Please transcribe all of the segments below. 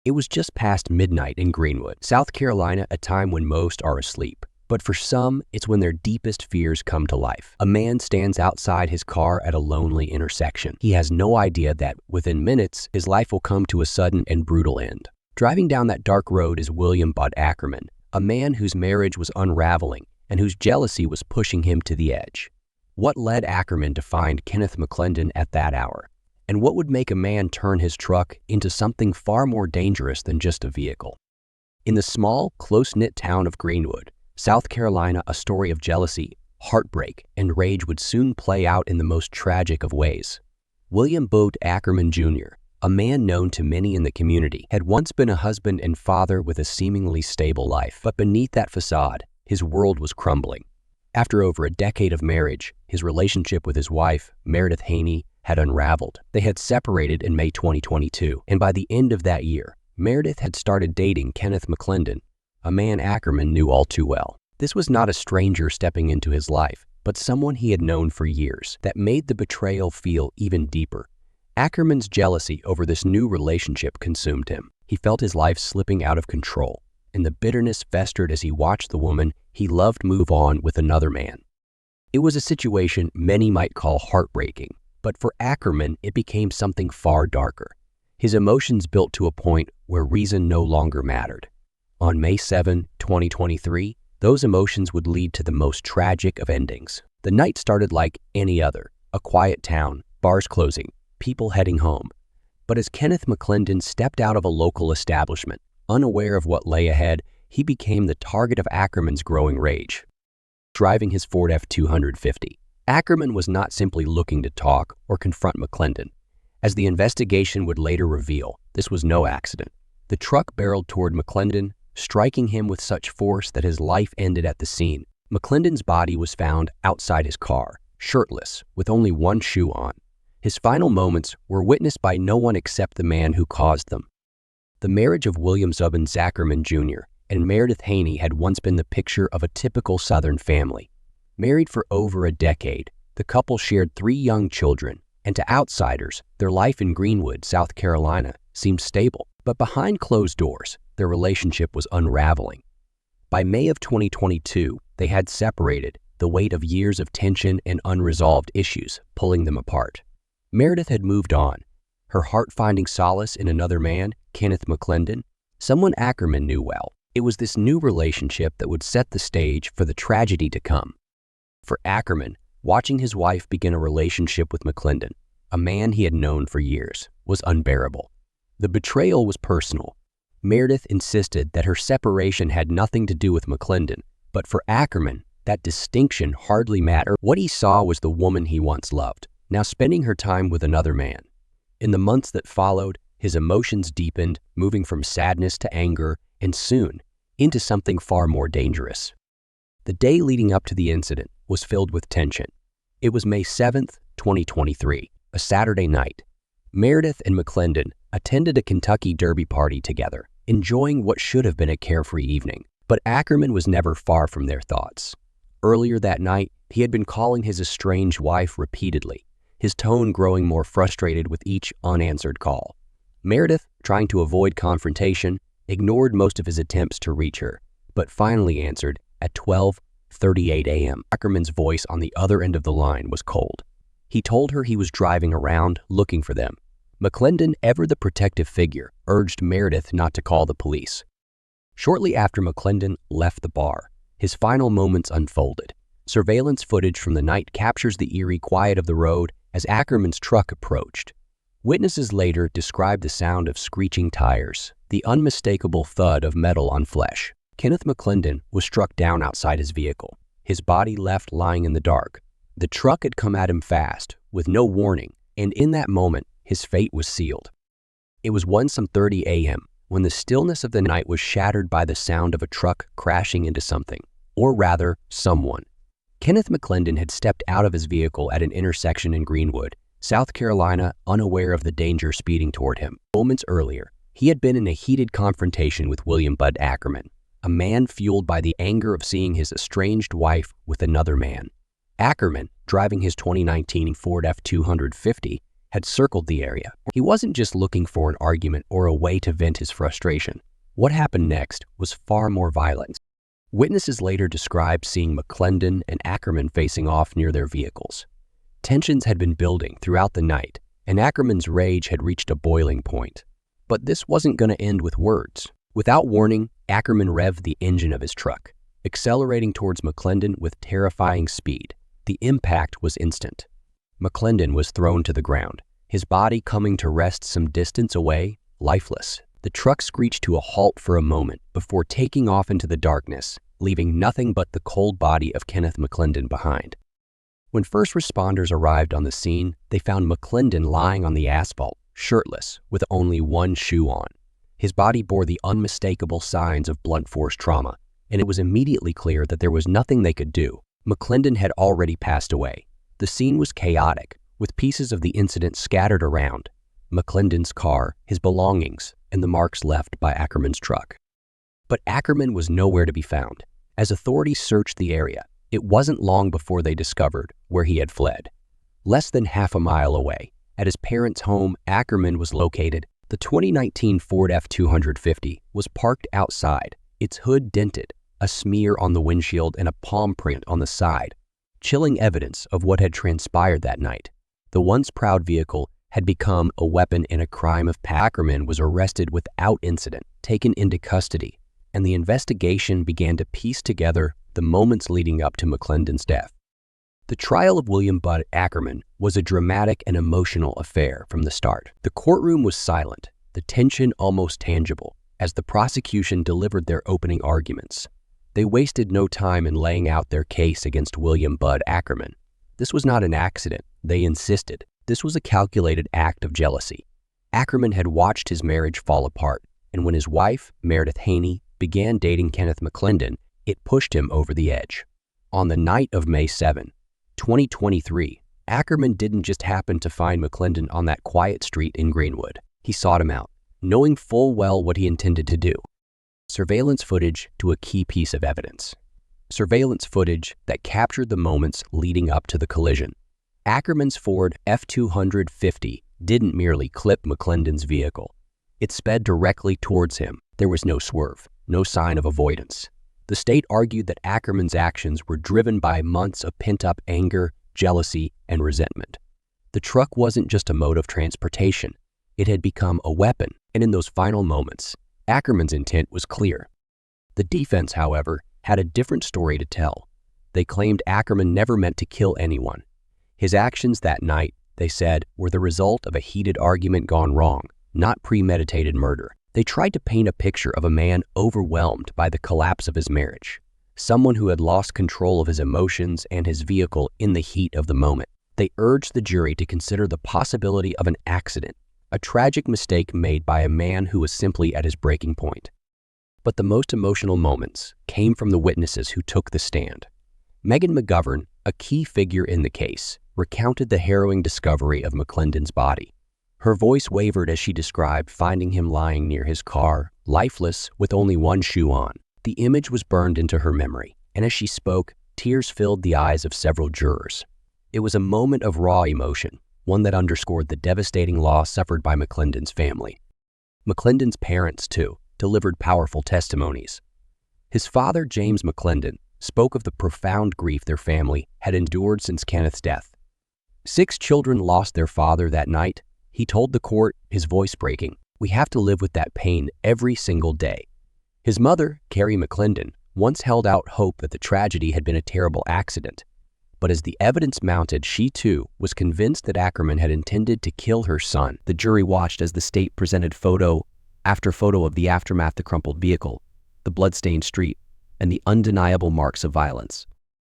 It was just past midnight in Greenwood, South Carolina, a time when most are asleep. But for some, it's when their deepest fears come to life. A man stands outside his car at a lonely intersection. He has no idea that, within minutes, his life will come to a sudden and brutal end. Driving down that dark road is William Bud Ackerman, a man whose marriage was unraveling and whose jealousy was pushing him to the edge. What led Ackerman to find Kenneth McClendon at that hour? And what would make a man turn his truck into something far more dangerous than just a vehicle? In the small, close-knit town of Greenwood, South Carolina, a story of jealousy, heartbreak, and rage would soon play out in the most tragic of ways. William Bud Ackerman Jr., a man known to many in the community, had once been a husband and father with a seemingly stable life. But beneath that facade, his world was crumbling. After over a decade of marriage, his relationship with his wife, Meredith Haney, had unraveled. They had separated in May 2022, and by the end of that year, Meredith had started dating Kenneth McClendon, a man Ackerman knew all too well. This was not a stranger stepping into his life, but someone he had known for years. That made the betrayal feel even deeper. Ackerman's jealousy over this new relationship consumed him. He felt his life slipping out of control, and the bitterness festered as he watched the woman he loved move on with another man. It was a situation many might call heartbreaking, but for Ackerman, it became something far darker. His emotions built to a point where reason no longer mattered. On May 7, 2023, those emotions would lead to the most tragic of endings. The night started like any other, a quiet town, bars closing, people heading home. But as Kenneth McClendon stepped out of a local establishment, unaware of what lay ahead, he became the target of Ackerman's growing rage. Driving his Ford F-250, Ackerman was not simply looking to talk or confront McClendon. As the investigation would later reveal, this was no accident. The truck barreled toward McClendon, striking him with such force that his life ended at the scene. McClendon's body was found outside his car, shirtless, with only one shoe on. His final moments were witnessed by no one except the man who caused them. The marriage of William Bud Ackerman Jr. and Meredith Haney had once been the picture of a typical Southern family. Married for over a decade, the couple shared 3 young children, and to outsiders, their life in Greenwood, South Carolina, seemed stable. But behind closed doors, their relationship was unraveling. By May of 2022, they had separated, the weight of years of tension and unresolved issues pulling them apart. Meredith had moved on, her heart finding solace in another man, Kenneth McClendon, someone Ackerman knew well. It was this new relationship that would set the stage for the tragedy to come. For Ackerman, watching his wife begin a relationship with McClendon, a man he had known for years, was unbearable. The betrayal was personal. Meredith insisted that her separation had nothing to do with McClendon, but for Ackerman, that distinction hardly mattered. What he saw was the woman he once loved, now spending her time with another man. In the months that followed, his emotions deepened, moving from sadness to anger, and soon, into something far more dangerous. The day leading up to the incident was filled with tension. It was May 7th, 2023, a Saturday night. Meredith and McClendon attended a Kentucky Derby party together, enjoying what should have been a carefree evening. But Ackerman was never far from their thoughts. Earlier that night, he had been calling his estranged wife repeatedly, his tone growing more frustrated with each unanswered call. Meredith, trying to avoid confrontation, ignored most of his attempts to reach her, but finally answered at 12:38 a.m. Ackerman's voice on the other end of the line was cold. He told her he was driving around looking for them. McClendon, ever the protective figure, urged Meredith not to call the police. Shortly after McClendon left the bar, his final moments unfolded. Surveillance footage from the night captures the eerie quiet of the road as Ackerman's truck approached. Witnesses later described the sound of screeching tires, the unmistakable thud of metal on flesh. Kenneth McClendon was struck down outside his vehicle, his body left lying in the dark. The truck had come at him fast, with no warning, and in that moment, his fate was sealed. It was 1:30 a.m. when the stillness of the night was shattered by the sound of a truck crashing into something, or rather, someone. Kenneth McClendon had stepped out of his vehicle at an intersection in Greenwood, South Carolina, unaware of the danger speeding toward him. Moments earlier, he had been in a heated confrontation with William Bud Ackerman, a man fueled by the anger of seeing his estranged wife with another man. Ackerman, driving his 2019 Ford F-250, had circled the area. He wasn't just looking for an argument or a way to vent his frustration. What happened next was far more violent. Witnesses later described seeing McClendon and Ackerman facing off near their vehicles. Tensions had been building throughout the night, and Ackerman's rage had reached a boiling point. But this wasn't going to end with words. Without warning, Ackerman revved the engine of his truck, accelerating towards McClendon with terrifying speed. The impact was instant. McClendon was thrown to the ground, his body coming to rest some distance away, lifeless. The truck screeched to a halt for a moment before taking off into the darkness, leaving nothing but the cold body of Kenneth McClendon behind. When first responders arrived on the scene, they found McClendon lying on the asphalt, shirtless, with only one shoe on. His body bore the unmistakable signs of blunt force trauma, and it was immediately clear that there was nothing they could do. McClendon had already passed away. The scene was chaotic, with pieces of the incident scattered around: McClendon's car, his belongings, and the marks left by Ackerman's truck. But Ackerman was nowhere to be found. As authorities searched the area, it wasn't long before they discovered where he had fled. Less than half a mile away, at his parents' home, Ackerman was located. The 2019 Ford F-250 was parked outside, its hood dented, a smear on the windshield and a palm print on the side, chilling evidence of what had transpired that night. The once proud vehicle had become a weapon in a crime of Ackerman was arrested without incident, taken into custody, and the investigation began to piece together the moments leading up to McClendon's death. The trial of William Bud Ackerman was a dramatic and emotional affair from the start. The courtroom was silent, the tension almost tangible, as the prosecution delivered their opening arguments. They wasted no time in laying out their case against William Bud Ackerman. This was not an accident, they insisted. This was a calculated act of jealousy. Ackerman had watched his marriage fall apart, and when his wife, Meredith Haney, began dating Kenneth McClendon, it pushed him over the edge. On the night of May 7, 2023, Ackerman didn't just happen to find McClendon on that quiet street in Greenwood. He sought him out, knowing full well what he intended to do. Surveillance footage to a key piece of evidence. Surveillance footage that captured the moments leading up to the collision. Ackerman's Ford F-250 didn't merely clip McClendon's vehicle. It sped directly towards him. There was no swerve, no sign of avoidance. The state argued that Ackerman's actions were driven by months of pent-up anger, jealousy, and resentment. The truck wasn't just a mode of transportation. It had become a weapon, and in those final moments, Ackerman's intent was clear. The defense, however, had a different story to tell. They claimed Ackerman never meant to kill anyone. His actions that night, they said, were the result of a heated argument gone wrong, not premeditated murder. They tried to paint a picture of a man overwhelmed by the collapse of his marriage, someone who had lost control of his emotions and his vehicle in the heat of the moment. They urged the jury to consider the possibility of an accident, a tragic mistake made by a man who was simply at his breaking point. But the most emotional moments came from the witnesses who took the stand. Megan McGovern, a key figure in the case, recounted the harrowing discovery of McClendon's body. Her voice wavered as she described finding him lying near his car, lifeless, with only one shoe on. The image was burned into her memory, and as she spoke, tears filled the eyes of several jurors. It was a moment of raw emotion, one that underscored the devastating loss suffered by McClendon's family. McClendon's parents, too, delivered powerful testimonies. His father, James McClendon, spoke of the profound grief their family had endured since Kenneth's death. 6 children lost their father that night. He told the court, his voice breaking, "We have to live with that pain every single day." His mother, Carrie McClendon, once held out hope that the tragedy had been a terrible accident. But as the evidence mounted, she too was convinced that Ackerman had intended to kill her son. The jury watched as the state presented photo after photo of the aftermath: the crumpled vehicle, the blood-stained street, and the undeniable marks of violence.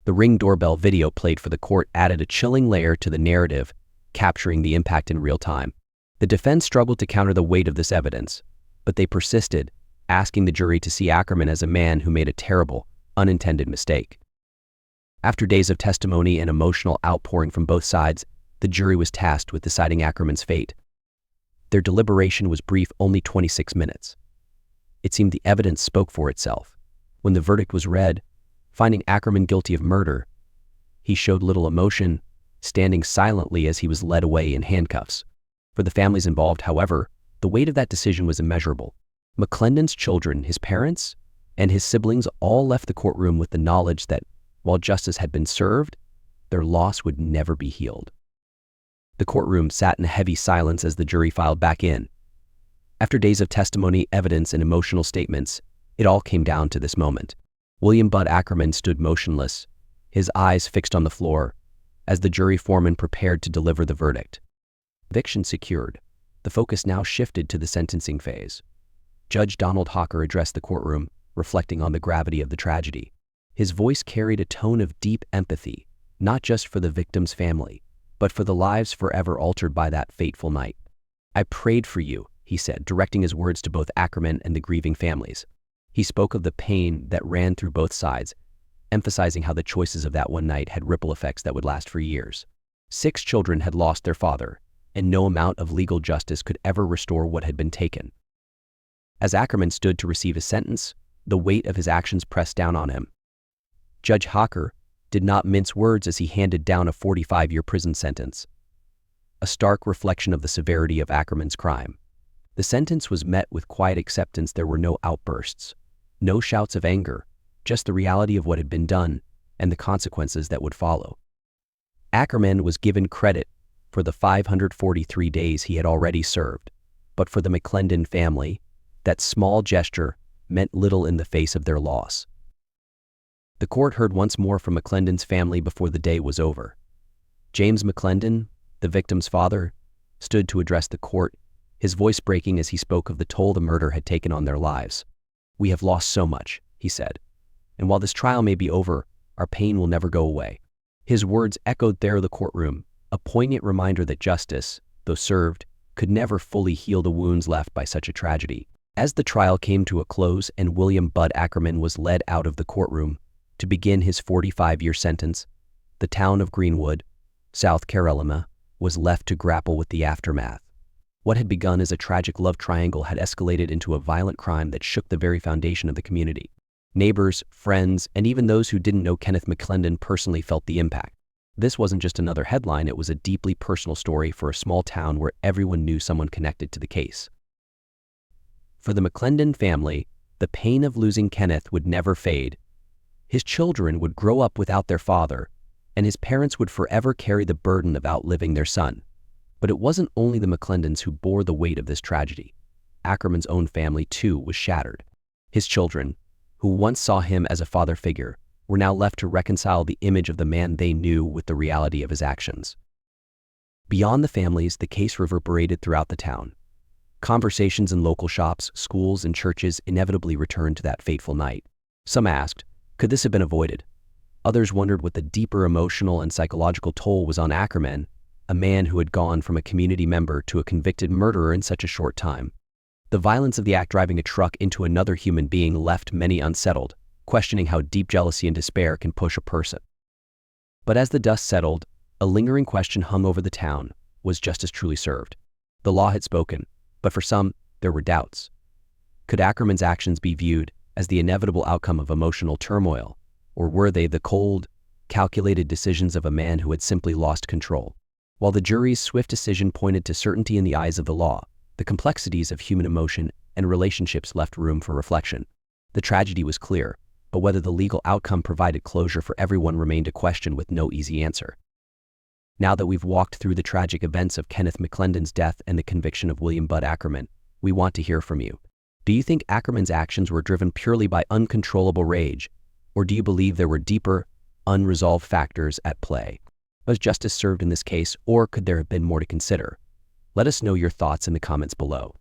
The Ring doorbell video played for the court added a chilling layer to the narrative, capturing the impact in real time. The defense struggled to counter the weight of this evidence, but they persisted, asking the jury to see Ackerman as a man who made a terrible, unintended mistake. After days of testimony and emotional outpouring from both sides, the jury was tasked with deciding Ackerman's fate. Their deliberation was brief, only 26 minutes. It seemed the evidence spoke for itself. When the verdict was read, finding Ackerman guilty of murder, he showed little emotion, standing silently as he was led away in handcuffs. For the families involved, however, the weight of that decision was immeasurable. McClendon's children, his parents, and his siblings all left the courtroom with the knowledge that, while justice had been served, their loss would never be healed. The courtroom sat in heavy silence as the jury filed back in. After days of testimony, evidence, and emotional statements, it all came down to this moment. William Bud Ackerman stood motionless, his eyes fixed on the floor, as the jury foreman prepared to deliver the verdict. Conviction secured, the focus now shifted to the sentencing phase. Judge Donald Hawker addressed the courtroom, reflecting on the gravity of the tragedy. His voice carried a tone of deep empathy, not just for the victim's family, but for the lives forever altered by that fateful night. "I prayed for you," he said, directing his words to both Ackerman and the grieving families. He spoke of the pain that ran through both sides, emphasizing how the choices of that one night had ripple effects that would last for years. 6 children had lost their father, and no amount of legal justice could ever restore what had been taken. As Ackerman stood to receive his sentence, the weight of his actions pressed down on him. Judge Hawker did not mince words as he handed down a 45-year prison sentence, a stark reflection of the severity of Ackerman's crime. The sentence was met with quiet acceptance. There were no outbursts, no shouts of anger, just the reality of what had been done and the consequences that would follow. Ackerman was given credit for the 543 days he had already served, but for the McClendon family, that small gesture meant little in the face of their loss. The court heard once more from McClendon's family before the day was over. James McClendon, the victim's father, stood to address the court, his voice breaking as he spoke of the toll the murder had taken on their lives. "We have lost so much," he said, "and while this trial may be over, our pain will never go away." His words echoed through the courtroom, a poignant reminder that justice, though served, could never fully heal the wounds left by such a tragedy. As the trial came to a close and William Bud Ackerman was led out of the courtroom to begin his 45-year sentence, the town of Greenwood, South Carolina, was left to grapple with the aftermath. What had begun as a tragic love triangle had escalated into a violent crime that shook the very foundation of the community. Neighbors, friends, and even those who didn't know Kenneth McClendon personally felt the impact. This wasn't just another headline, it was a deeply personal story for a small town where everyone knew someone connected to the case. For the McClendon family, the pain of losing Kenneth would never fade. His children would grow up without their father, and his parents would forever carry the burden of outliving their son. But it wasn't only the McClendons who bore the weight of this tragedy. Ackerman's own family, too, was shattered. His children, who once saw him as a father figure, were now left to reconcile the image of the man they knew with the reality of his actions. Beyond the families, the case reverberated throughout the town. Conversations in local shops, schools, and churches inevitably returned to that fateful night. Some asked, could this have been avoided? Others wondered what the deeper emotional and psychological toll was on Ackerman, a man who had gone from a community member to a convicted murderer in such a short time. The violence of the act driving a truck into another human being left many unsettled, questioning how deep jealousy and despair can push a person. But as the dust settled, a lingering question hung over the town: was justice truly served? The law had spoken, but for some, there were doubts. Could Ackerman's actions be viewed as the inevitable outcome of emotional turmoil, or were they the cold, calculated decisions of a man who had simply lost control? While the jury's swift decision pointed to certainty in the eyes of the law, the complexities of human emotion and relationships left room for reflection. The tragedy was clear, but whether the legal outcome provided closure for everyone remained a question with no easy answer. Now that we've walked through the tragic events of Kenneth McClendon's death and the conviction of William Bud Ackerman, we want to hear from you. Do you think Ackerman's actions were driven purely by uncontrollable rage, or do you believe there were deeper, unresolved factors at play? Was justice served in this case, or could there have been more to consider? Let us know your thoughts in the comments below.